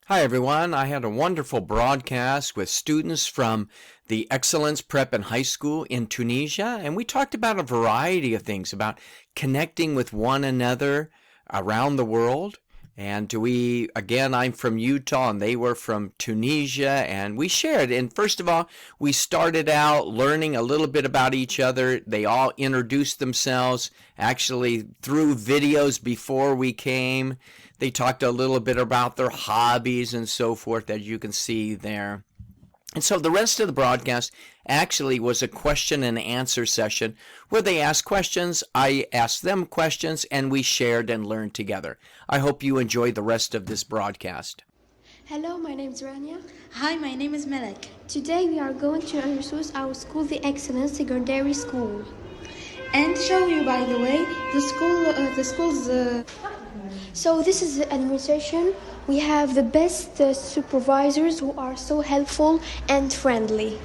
Hi, everyone. I had a wonderful broadcast with students from the Excellence Prep and High School in Tunisia, and we talked about a variety of things about connecting with one another around the world. Again, I'm from Utah and they were from Tunisia, and we shared. And first of all, we started out learning a little bit about each other. They all introduced themselves actually through videos before we came. They talked a little bit about their hobbies and so forth, as you can see there. And so the rest of the broadcast actually was a question and answer session where they asked questions, I asked them questions, and we shared and learned together. I hope you enjoy the rest of this broadcast. Hello, my name is Rania. Hi, my name is Melek. Today we are going to introduce our school, the Excellence Secondary School. And show you, by the way, the school's. So this is the administration. We have the best supervisors who are so helpful and friendly.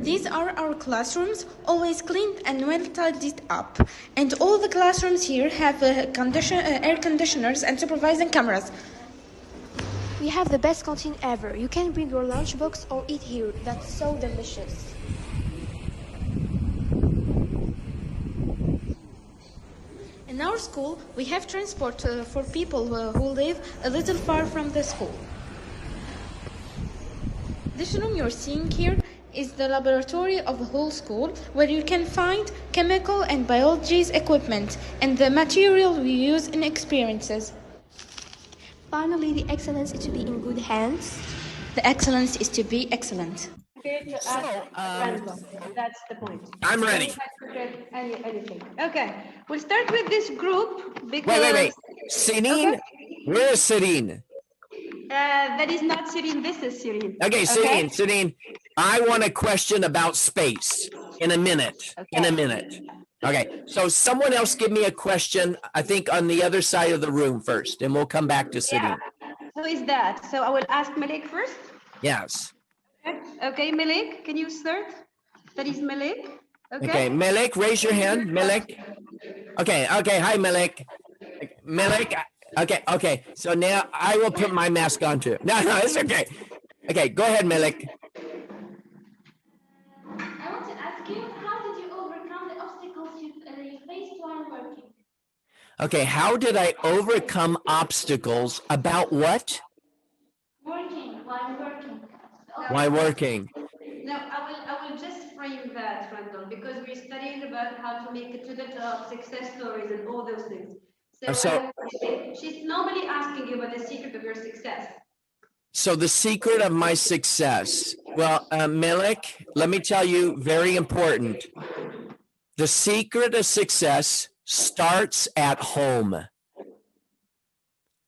These are our classrooms, always cleaned and well tidied up. And all the classrooms here have air conditioners and supervising cameras. We have the best canteen ever. You can bring your lunchbox or eat here. That's so delicious. In our school, we have transport for people who live a little far from the school. This room you're seeing here is the laboratory of the whole school, where you can find chemical and biology equipment and the material we use in experiences. Finally, the excellence is to be in good hands. The excellence is to be excellent. That's the point. I'm ready. Anything. Okay, we'll start with this group because... Wait. Sirine? Okay. Where is Sirine? That is not Sirine, this is Sirine. Okay, Sirine, I want a question about space in a minute. Okay, so someone else give me a question, I think on the other side of the room first, and we'll come back to Sirine. Who is that? So I will ask Melek first. Yes. Okay, Melek, can you start? That is Melek. Okay, Melek, raise your hand. Melek. Okay, hi, Melek. Melek, okay. So now I will put my mask on too. No, it's okay. Okay, go ahead, Melek. I want to ask you, how did you overcome the obstacles you faced while working? Okay, how did I overcome obstacles about what? While working. While working. No, I will just frame that, Randall, because we're studying about how to make it to the top, success stories, and all those things. So she's normally asking you about the secret of your success. So the secret of my success, well, Melek, let me tell you, very important. The secret of success starts at home.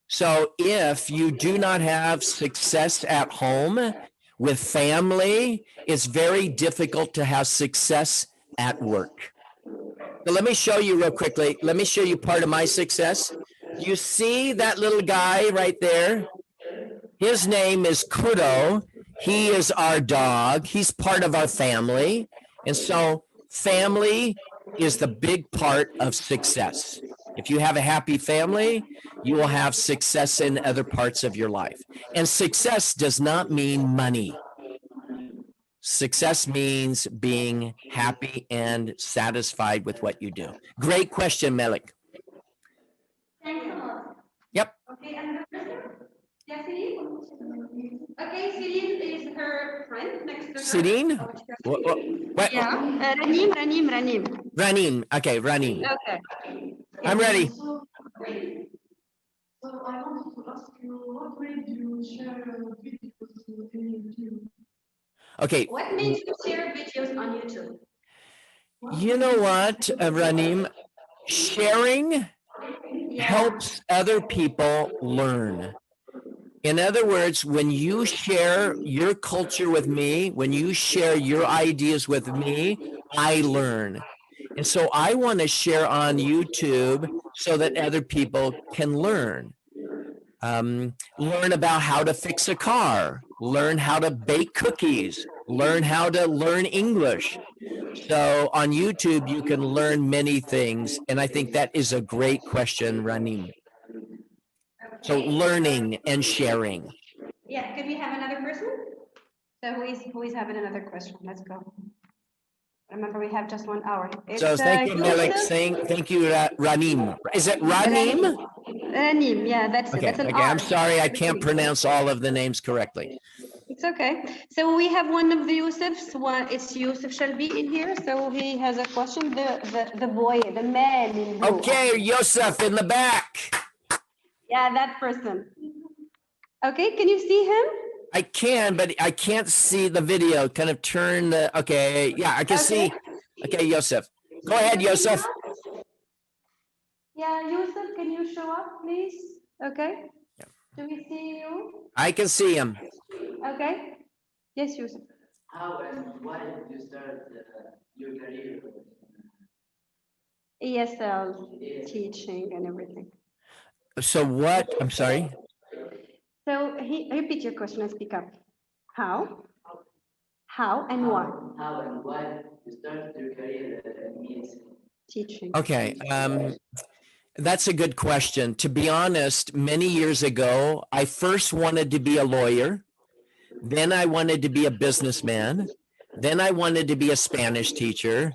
So if you do not have success at home with family, it's very difficult to have success at work. So let me show you real quickly. Let me show you part of my success. You see that little guy right there? His name is Kudo. He is our dog. He's part of our family. And so family is the big part of success. If you have a happy family, you will have success in other parts of your life. And success does not mean money. Success means being happy and satisfied with what you do. Great question, Melek. Thanks a lot. Yep. Okay, and the person? Yeah, Celine? Okay, Celine is her friend next to her. Celine? What? Yeah, Ranim. Ranim. Okay, Ranim. Okay. I'm ready. So I wanted to ask you, what made you share videos in YouTube? Okay. What made you share videos on YouTube? You know what, Ranim? Sharing helps other people learn. In other words, when you share your culture with me, when you share your ideas with me, I learn. And so I want to share on YouTube so that other people can learn. Learn about how to fix a car, learn how to bake cookies, learn how to learn English. So on YouTube, you can learn many things. And I think that is a great question, Ranim. So learning and sharing. Yeah, could we have another person? So who is having another question? Let's go. Remember, we have just 1 hour. So It's thank you, Malik. Yusuf Thank you, Ranim. Is it Ranim. Ranim? Ranim, yeah, that's it. Okay, That's an okay. R. I'm sorry, I can't pronounce all of the names correctly. It's okay. So we have one of the Yusufs. One, it's Yusuf Shalbi in here. So he has a question. The boy, the man in blue. Okay, Yosef in the back. Yeah, that person. Okay, can you see him? I can, but I can't see the video. Kind of turn the, okay, yeah, I can see. Okay, Yosef. Go ahead, Yosef. Yeah, Yusuf, can you show up, please? Okay. Do we see you? I can see him. Okay. Yes, Yusuf. How and why did you start your career? ESL, teaching and everything. So what, I'm sorry? So repeat your question and speak up. How? How and why? How and why you started your career in Teaching. Okay, that's a good question. To be honest, many years ago, I first wanted to be a lawyer. Then I wanted to be a businessman. Then I wanted to be a Spanish teacher.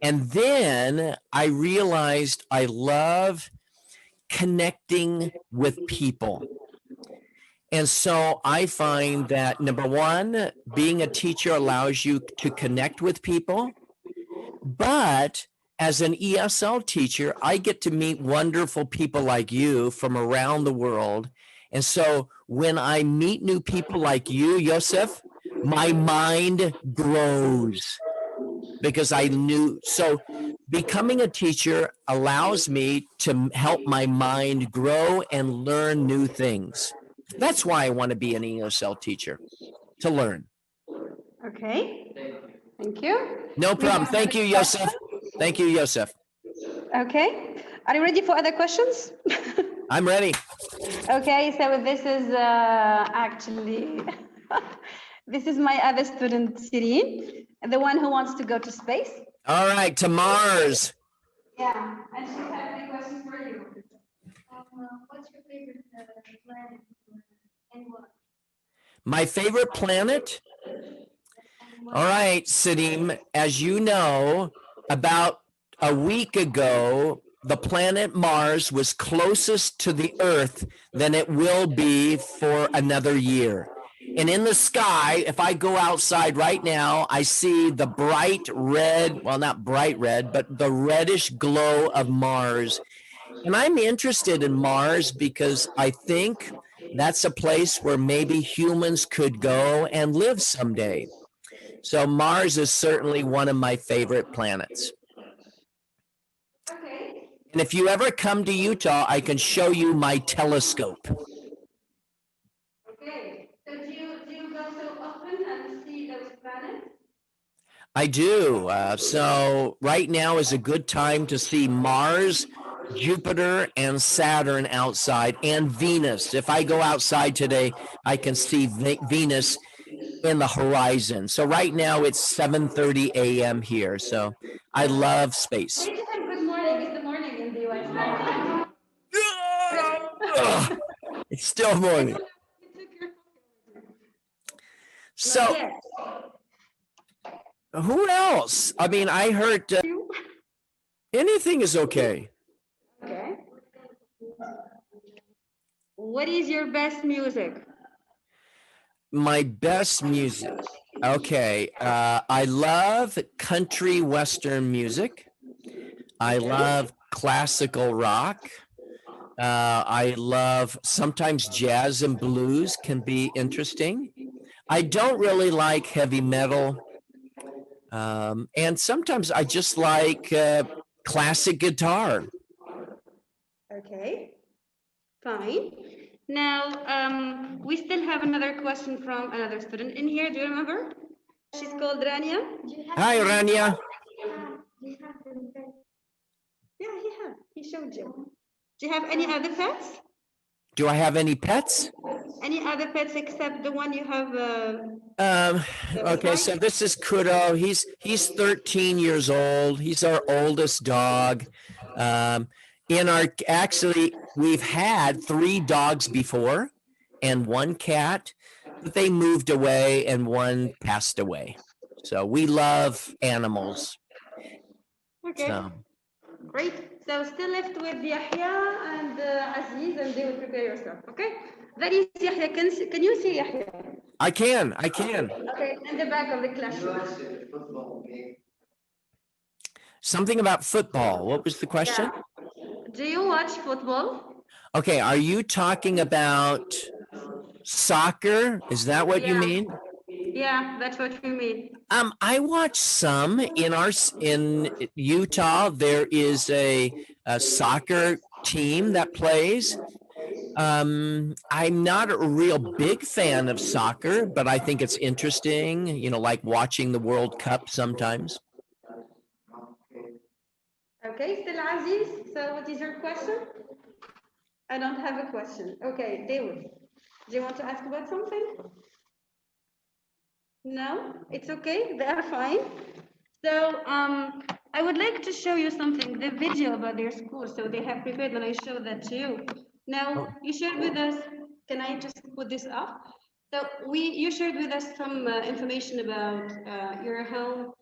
And then I realized I love connecting with people. And so I find that number one, being a teacher allows you to connect with people. But as an ESL teacher, I get to meet wonderful people like you from around the world. And so when I meet new people like you, Yosef, my mind grows because I knew. So becoming a teacher allows me to help my mind grow and learn new things. That's why I want to be an ESL teacher, to learn. Okay. Thank you. No problem. Thank you, Yosef. Thank you, Yosef. Okay. Are you ready for other questions? I'm ready. Okay, so this is actually, this is my other student, Sireen, the one who wants to go to space. All right, to Mars. Yeah, and she has any questions for you. What's your favorite planet and what? My favorite planet? All right, Sadim, as you know, about a week ago, the planet Mars was closest to the Earth than it will be for another year. And in the sky, if I go outside right now, I see the bright red, well, not bright red, but the reddish glow of Mars. And I'm interested in Mars because I think that's a place where maybe humans could go and live someday. So Mars is certainly one of my favorite planets. Okay. And if you ever come to Utah, I can show you my telescope. Okay. So do you go so often and see those planets? I do. So right now is a good time to see Mars, Jupiter, and Saturn outside, and Venus. If I go outside today, I can see Venus in the horizon. So right now it's 7:30 a.m. here. So I love space. Good morning. It's the morning in the US. Ugh, it's still morning. So who else? I mean, I heard anything is okay. Okay. What is your best music? My best music. Okay. I love country western music. I love classical rock. I love sometimes jazz and blues can be interesting. I don't really like heavy metal. And sometimes I just like classic guitar. Okay. Fine. Now, we still have another question from another student in here. Do you remember? She's called Rania. Hi, Rania. Yeah, he showed you. Do you have any other pets? Do I have any pets? Any other pets except the one you have? Okay, so this is Kudo. He's 13 years old. He's our oldest dog. Actually, we've had 3 dogs before, and one cat, but they moved away and one passed away. So we love animals. Okay. So, Great. So still left with Yahya and Aziz, and they will prepare yourself. Okay. That is Yahya. Can you see Yahya? I can. Okay. In the back of the classroom. Something about football. What was the question? Do you watch football? Okay, are you talking about soccer? Is that what you mean? Yeah, that's what we mean. I watch some in Utah. There is a soccer team that plays. I'm not a real big fan of soccer, but I think it's interesting, like watching the World Cup sometimes. Okay, still Aziz. So what is your question? I don't have a question. Okay, David, do you want to ask about something? No, it's okay. They are fine. So I would like to show you something, the video about their school. So they have prepared, and I show that to you. Now you shared with us. Can I just put this up? So you shared with us some information about your home.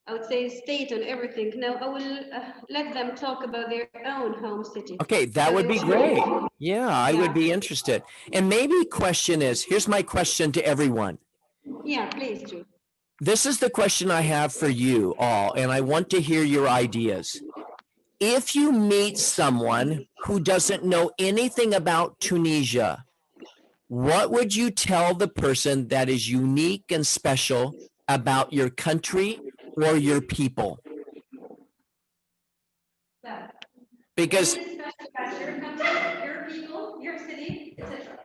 I would say state and everything. Now I will let them talk about their own home city. Okay, that would be great. Yeah, I would be interested. And maybe question is, here's my question to everyone. Yeah, please do. This is the question I have for you all, and I want to hear your ideas. If you meet someone who doesn't know anything about Tunisia, what would you tell the person that is unique and special about your country or your people? Because your country, your people, your city, etc.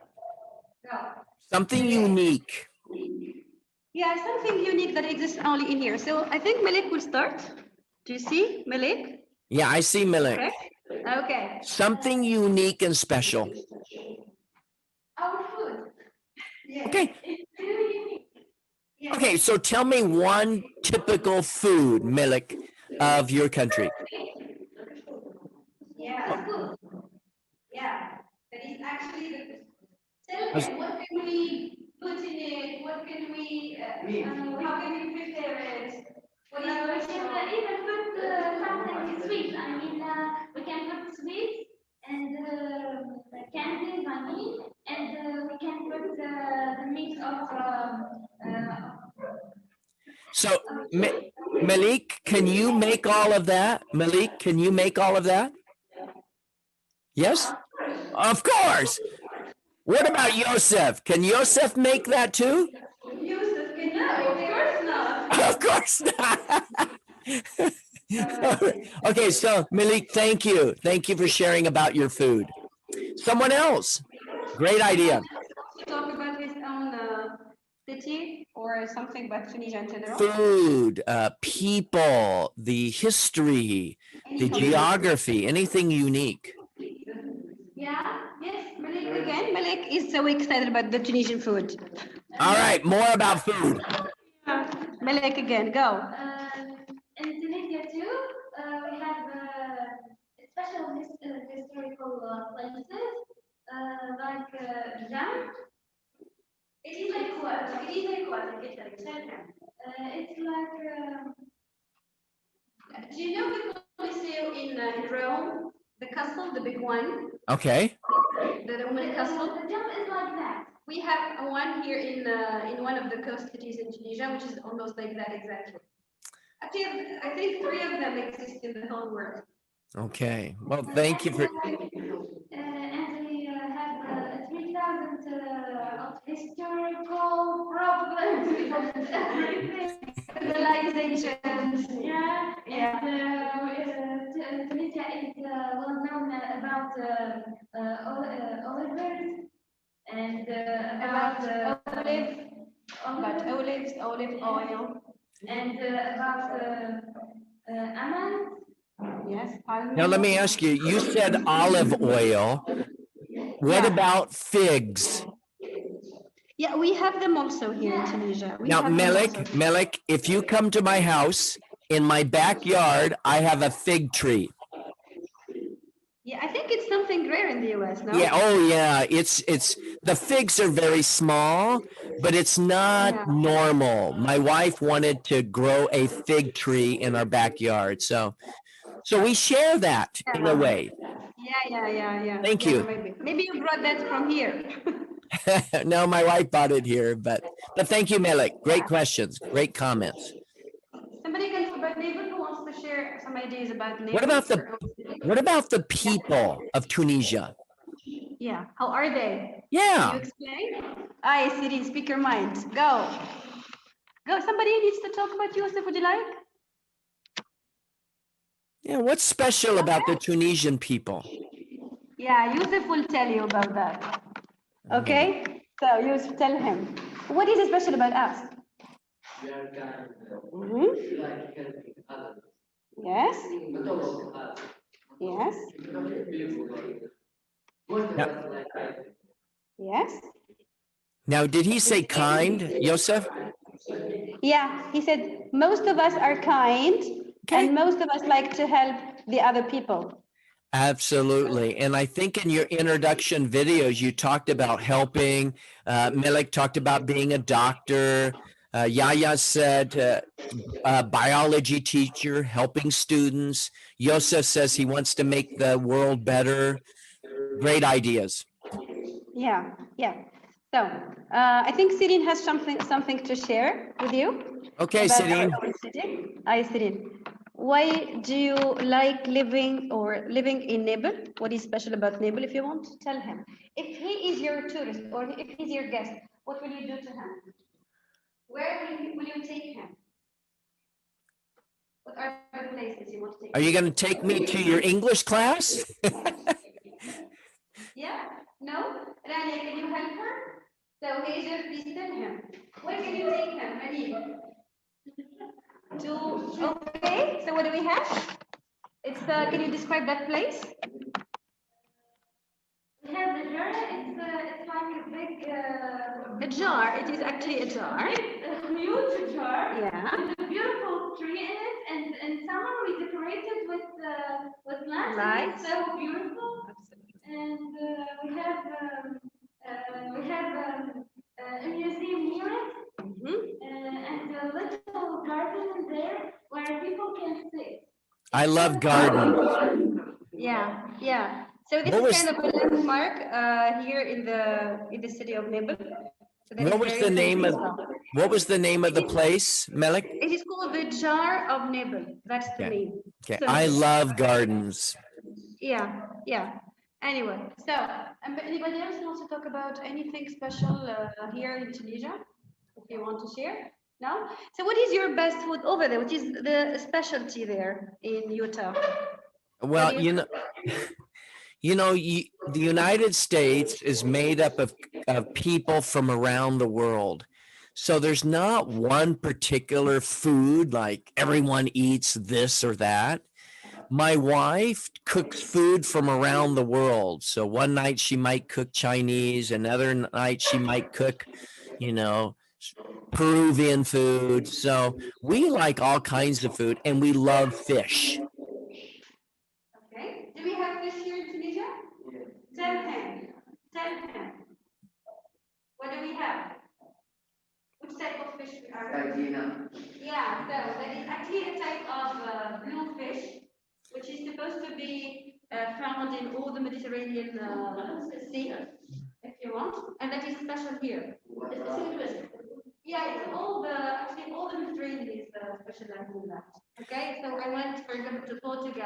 something unique. Yeah, something unique that exists only in here. So I think Malik will start. Do you see Malik? Yeah, I see Malik. Okay. Something unique and special. Our food. Yes. Okay. It's very unique. Yes. Okay, so tell me one typical food, Malik, of your country. Yeah. Yeah. That is actually the. Tell me, what can we put in it? What can we, how can we prepare it? We can even put something sweet. I mean, we can put sweets and candies, I mean, and we can put the mix of So, Malik, can you make all of that? Malik, can you make all of that? Yes? Of course. What about Yosef? Can Yosef make that too? Yusuf, can you? Of course not. Of course not. Okay, so Malik, thank you. Thank you for sharing about your food. Someone else. Great idea. Talk about his own city or something about Tunisia in general. Food, people, the history, the geography, anything unique. yeah, yes, Malik again. Malik is so excited about the Tunisian food. All right, more about food. Malik again, go. in Tunisia too, we have special historical places like Jam. It is like what? It is like what? It's like Do you know the Coliseo in Rome? The castle, the big one. Okay. The Roman castle. the Jam is like that. We have one here in one of the coast cities in Tunisia, which is almost like that exactly. Actually, I think 3 of them exist in the whole world. Okay. Well, thank you for. And we have 3,000 of historical problems and everything. Civilizations. Yeah, and Tunisia is well known about olivers and about olive oil. and about almonds. Yes. Now, let me ask you, you said olive oil. What about figs? Yeah, we have them also here in Tunisia. Now, Melik, if you come to my house, in my backyard, I have a fig tree. Yeah, I think it's something rare in the US, no? Yeah. Oh, yeah. It's the figs are very small, but it's not Yeah. normal. My wife wanted to grow a fig tree in our backyard, so we share that in a way. Yeah. Thank you. Maybe you brought that from here. No, my wife bought it here, but thank you, Melik. Great Yeah. questions, great comments. Somebody can, but David who wants to share some ideas about What neighbors. about the people of Tunisia? Yeah, how are they? Can you Yeah. explain? Aye, Siri, speak your mind. Go. Go. Somebody needs to talk about Yusuf, would you like? Yeah, what's special about the Tunisian people? Yeah, Yusuf will tell you about that. Okay? So, Yusuf, tell him. What is special about us? We are kind. Mhm. We like helping others. Yes? But also us. Yes? Beautiful. Most of Now, us like helping. Yes? now, did he say kind, Yosef? Yeah, he said most of us are kind Okay. and most of us like to help the other people. Absolutely. And I think in your introduction videos, you talked about helping. Melik talked about being a doctor. Yaya said biology teacher, helping students. Yosef says he wants to make the world better. Great ideas. Yeah. So I think Sirin has something to share with you Okay, about our Sidine. own city. Hi, Sirin. Why do you like living in Nebel? What is special about Nebel? If you want, tell him. If he is your tourist or if he's your guest, what will you do to him? Where will you take him? What are the places you want to take Are him? you going to take me to your English class? Yeah? No? Rania, can you help her? So Hazel, please tell him. Where can you take him, Rania? Okay, so what do we have? It's can you describe that place? We have the jar. It's like a big. A jar. It is actually a jar. A huge jar. Yeah. With a beautiful tree in it, and in summer we decorate it with lights. And it's so beautiful. And we have a museum near it, and a little garden in there where people can sit. I love gardens. Yeah. So this What is was kind of a landmark here in the city of Nebel. So that is what was very the name of the place, Melik? It is called the Jar of Nebel. That's the Okay. name. Okay. So, I love gardens. Yeah. Anyway, so anybody else wants to talk about anything special here in Tunisia? If you want to share? No? So what is your best food over there? What is the specialty there in Utah? Well, What do you- the United States is made up of people from around the world. So there's not one particular food like everyone eats this or that. My wife cooks food from around the world. So one night she might cook Chinese, another night she might cook, Peruvian food. So we like all kinds of food and we love fish. Okay. Do we have fish here in Tunisia? Yes. Tell him. What do we have? Which type of fish we are? Sardina. Yeah, so that is actually a type of blue fish, which is supposed to be found in all the Mediterranean Sea, if you want, and that is special here. Yeah, it's all the Mediterranean is specialized in that. Okay, so I went, for example, to Portugal,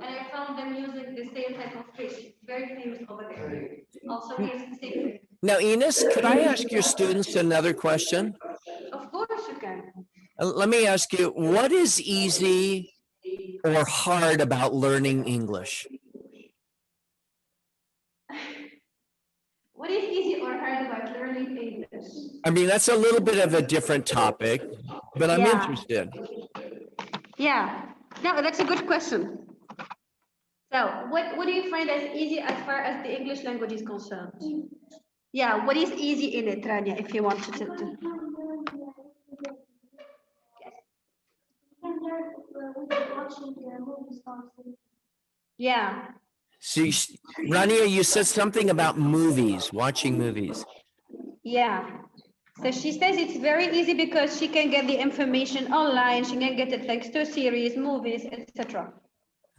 and I found them using the same type of fish, very famous over there. Also, here's the same thing. Now, Enos, could I ask your students another question? Of course you can. Let me ask you, what is easy or hard about learning English? What is easy or hard about learning English? I mean, that's a little bit of a different topic, but I'm interested. Yeah. No, that's a good question. So, what do you find as easy as far as the English language is concerned? Yeah, what is easy in it, Rania, if you want to. Yeah. So, Rania, you said something about movies, watching movies. Yeah. So she says it's very easy because she can get the information online. She can get it thanks to series, movies, etc.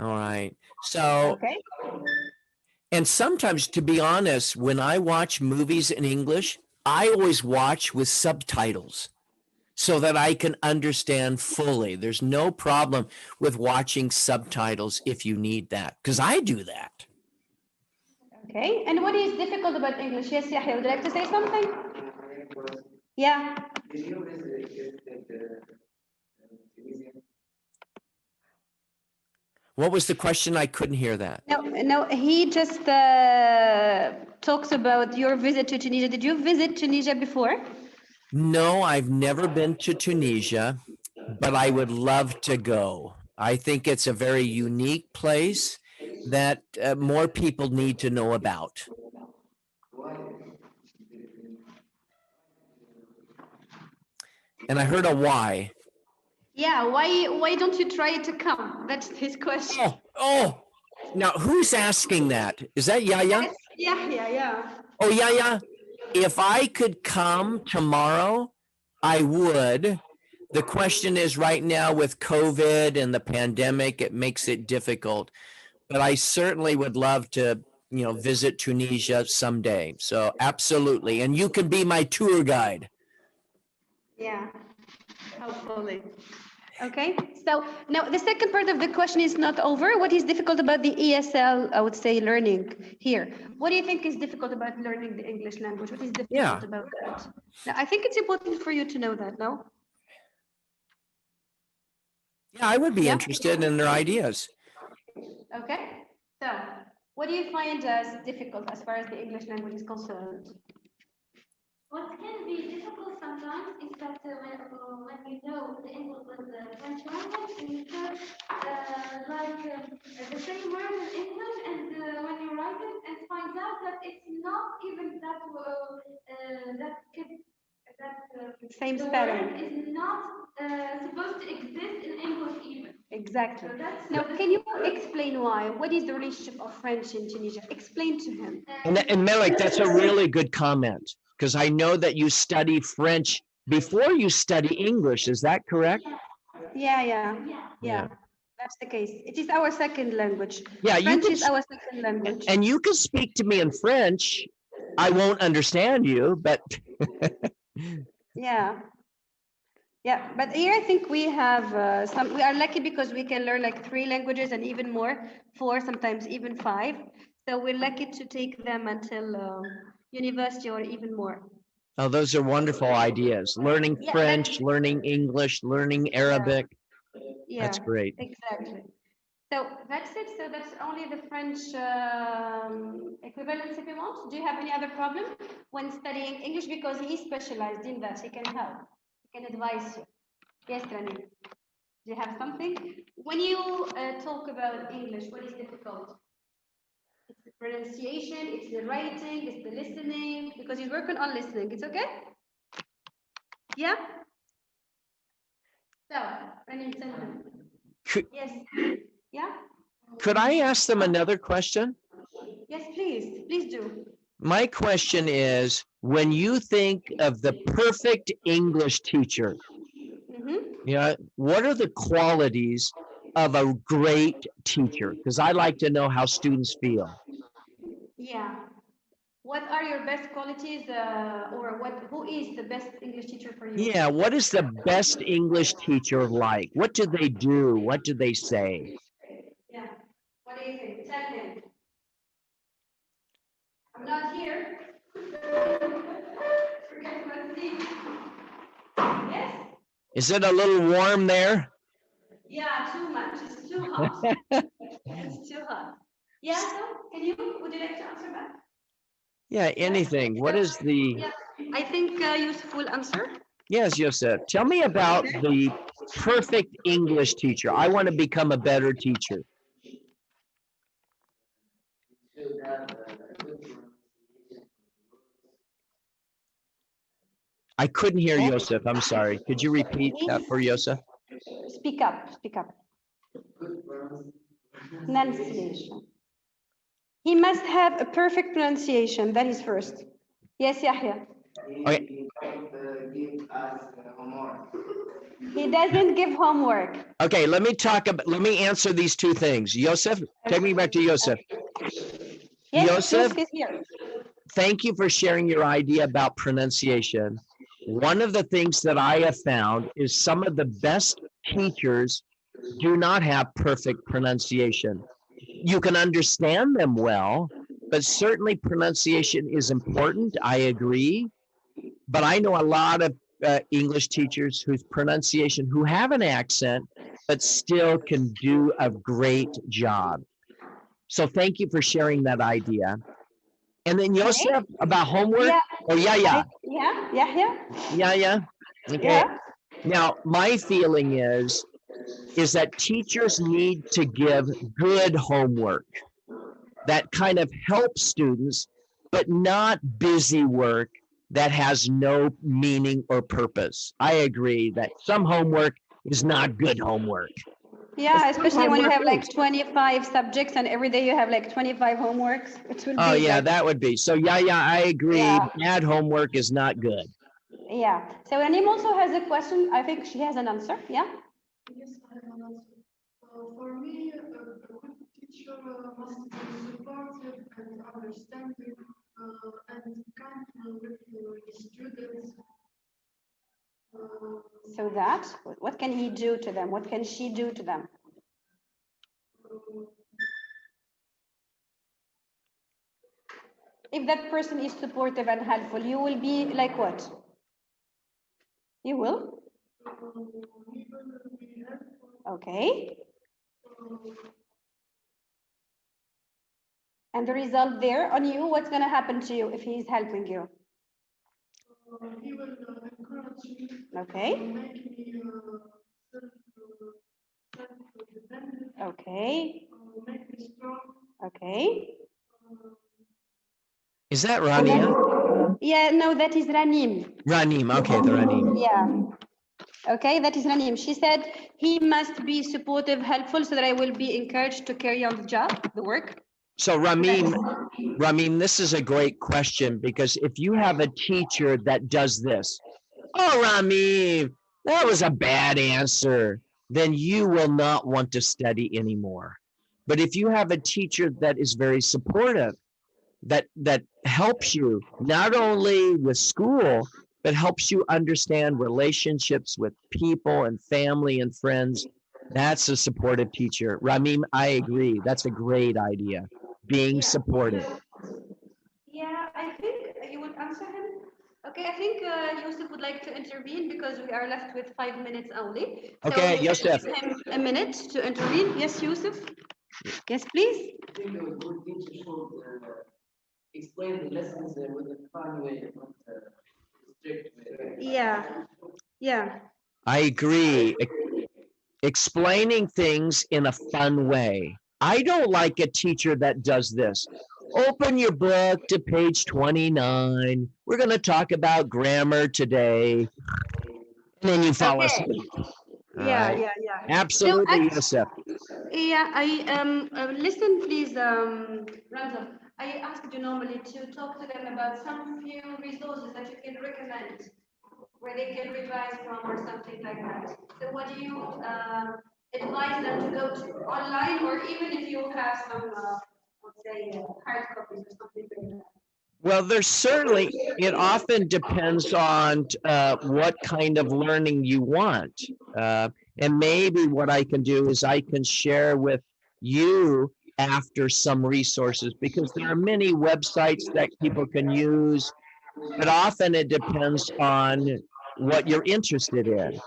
All right. So, Okay. and sometimes, to be honest, when I watch movies in English, I always watch with subtitles so that I can understand fully. There's no problem with watching subtitles if you need that, because I do that. Okay. And what is difficult about English? Yes, Yahya, would you like to say something? Yeah. Did you visit Tunisia? What was the question? I couldn't hear that. No, he just talks about your visit to Tunisia. Did you visit Tunisia before? No, I've never been to Tunisia, but I would love to go. I think it's a very unique place that more people need to know about. And I heard a why. Yeah, why don't you try to come? That's his question. Oh, now who's asking that? Is that Yaya? Yeah. Oh, Yaya, if I could come tomorrow, I would. The question is right now with COVID and the pandemic, it makes it difficult. But I certainly would love to, visit Tunisia someday. So absolutely. And you can be my tour guide. Yeah, hopefully. Okay, so now the second part of the question is not over. What is difficult about the ESL, I would say, learning here? What do you think is difficult about learning the English language? What is difficult about that? Now, I think it's important for you to know that, no? Yeah, I would be interested in their ideas. Okay, so what do you find as difficult as far as the English language is concerned? What can be difficult sometimes is that when you know the English with the French language and you search the same word in English and when you write it and find out that it's not even same the spelling word is not supposed to exist in English even. Exactly. So Now, can you explain why? What is the relationship of French in Tunisia? Explain to him. And Melik, that's a really good comment, because I know that you study French before you study English. Is that correct? Yeah. That's the case. It is our second language. Yeah, French is our second language. And you can speak to me in French. I won't understand you, but Yeah, but here I think we have we are lucky because we can learn like 3 languages and even more, 4, sometimes even 5. So we're lucky to take them until university or even more. oh, those are wonderful ideas. Learning French, learning English, learning Arabic. Yeah, that's great. Exactly. So that's it. So that's only the French equivalence if you want. Do you have any other problem when studying English? Because he is specialized in that. He can help. He can advise you. Yes, Rani. Do you have something? When you talk about English, what is difficult? It's the pronunciation, it's the writing, it's the listening, because he's working on listening. It's okay? Yeah? So, Rani, send him. Yes. Yeah? Could I ask them another question? Yes, please. Please do. My question is, when you think of the perfect English teacher, what are the qualities of a great teacher? Because I like to know how students feel. Yeah. What are your best qualities who is the best English teacher for you? Yeah, what is the best English teacher like? What do they do? What do they say? Yeah. What do you think? Tell him. I'm not here. Yes? Is it a little warm there? Yeah, too much. It's too hot. It's too hot. Yeah, so would you like to answer back? Yeah, anything. What is the... Yeah, I think Yusuf will answer. Yes, Yosef. Tell me about the perfect English teacher. I want to become a better teacher. I couldn't hear Yosef. I'm sorry. Could you repeat that for Yosef? Speak up. Pronunciation. He must have a perfect pronunciation. That is first. Yes, Yahya. Okay. Give us homework. He doesn't give homework. Okay, let me answer these two things. Yosef, take me back to Yosef. Yes, Yosef, Yusuf is here. thank you for sharing your idea about pronunciation. One of the things that I have found is some of the best teachers do not have perfect pronunciation. You can understand them well, but certainly pronunciation is important. I agree. But I know a lot of English teachers whose pronunciation, who have an accent, but still can do a great job. So thank you for sharing that idea. And then Yosef, about homework? Yeah. Oh, yeah. Yeah. Okay. Yeah. Now, my feeling is that teachers need to give good homework that kind of helps students, but not busy work that has no meaning or purpose. I agree that some homework is not good homework. Yeah, especially when you have like 25 subjects and every day you have like 25 homeworks. It will Oh, be yeah, like, that would be. So, yeah, I agree. Yeah. Bad homework is not good. yeah. So Anim also has a question. I think she has an answer. Yeah. Yes, I have an answer. For me, a good teacher must be supportive and understanding and kind with his students. So that, what can he do to them? What can she do to them? If that person is supportive and helpful, you will be like what? You will? Okay. And the result there on you, what's going to happen to you if he's helping you? He will encourage me. Okay. Make me self-dependent. Okay. Make me strong. Okay. Is that Rania? Yeah, no, that is Ranim. Ranim, okay, the Ranim. Yeah. Okay, that is Ranim. She said he must be supportive, helpful, so that I will be encouraged to carry on the job, the work. So Ramim, this is a great question, because if you have a teacher that does this, oh, Ramim, that was a bad answer, then you will not want to study anymore. But if you have a teacher that is very supportive, that helps you not only with school, but helps you understand relationships with people and family and friends, that's a supportive teacher. Ramim, I agree. That's a great idea. Being supportive. Yeah, I think you would answer him. Okay, I think Yusuf would like to intervene because we are left with 5 minutes only. Okay, so Yusuf. Give him a minute to intervene. Yes, Yusuf. Yes, please. I think a good teacher should explain the lessons with a fun way, not strict way. Yeah. I agree. Explaining things in a fun way. I don't like a teacher that does this. Open your book to page 29. We're going to talk about grammar today. And then you fall asleep. Yeah. Absolutely, Yosef. Yeah, listen, please, Ramza. I asked you normally to talk to them about some few resources that you can recommend where they can revise from or something like that. So what do you advise them to go to online, or even if you have some, let's say, hard copies or something like that? Well, there's certainly, it often depends on what kind of learning you want. And maybe what I can do is I can share with you after some resources, because there are many websites that people can use, but often it depends on what you're interested in.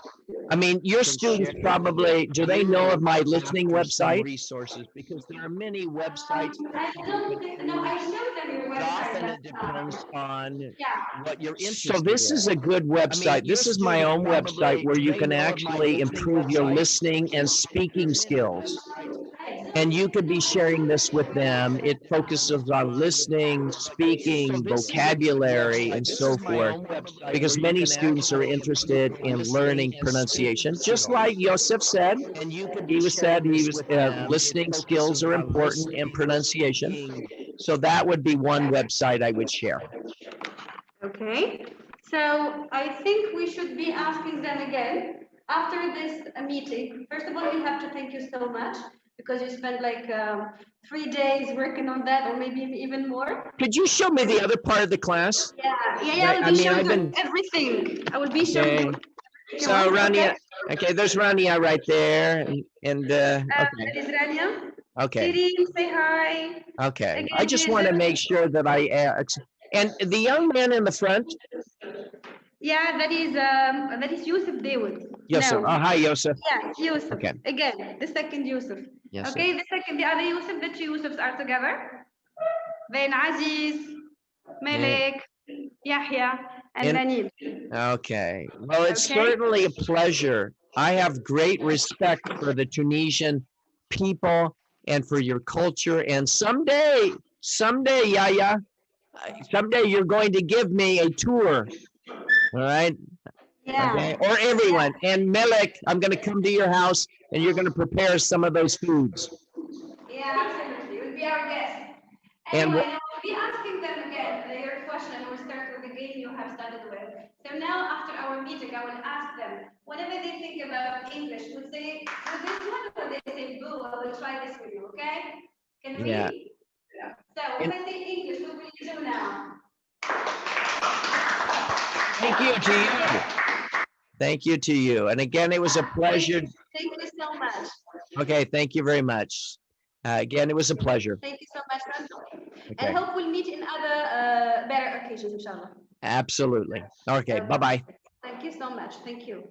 I mean, your students probably, do they know of my listening website? Resources, because there are many websites. I don't think, no, I showed them your website. Often it depends on what you're interested in. So this is a good website. This is my own website where you can actually improve your listening and speaking skills. And you could be sharing this with them. It focuses on listening, speaking, vocabulary, and so forth, because many students are interested in learning pronunciation. Just like Yosef said, listening skills are important and pronunciation. So that would be one website I would share. Okay, so I think we should be asking them again after this meeting. First of all, we have to thank you so much because you spent like 3 days working on that, or maybe even more. Could you show me the other part of the class? Yeah, Right, I will be showing them everything. I will be showing Okay. them. So Okay. Rania, okay, there's Rania right there, and okay, That is Rania. okay, Sirin, say hi. okay. I Again, just this want to is- make sure that and the young man in the front. Yeah, that is Yusuf Dawood. Yusuf. No. Oh, hi, Yusuf. Yeah, Yusuf. Okay. Again, the second Yusuf. Yes. Okay, the other Yusuf, the two Yusufs are together. Then Aziz, Melek, Yahya, and Ranil. Okay. Well, it's Okay. certainly a pleasure. I have great respect for the Tunisian people and for your culture. And someday, Yaya, someday you're going to give me a tour. All right. Yeah. Okay. Or everyone. And Melek, I'm going to come to your house and you're going to prepare some of those foods. Yeah, absolutely. It would be our guest. And Anyway, now we'll be asking them again their question. We'll start with the game you have started with. So now, after our meeting, I will ask them, whenever they think about English, would they this one or would they say, boo, I will try this with you, okay? Can we? Yeah. So, if I say English, what will you do now? Thank you to you. Thank you to you. And again, it was a pleasure. Thank you so much. Okay, thank you very much. Again, it was a pleasure. Thank you so much, Randall. Okay. And hope we'll meet in other better occasions, inshallah. Absolutely. Okay, bye-bye. Thank you so much. Thank you.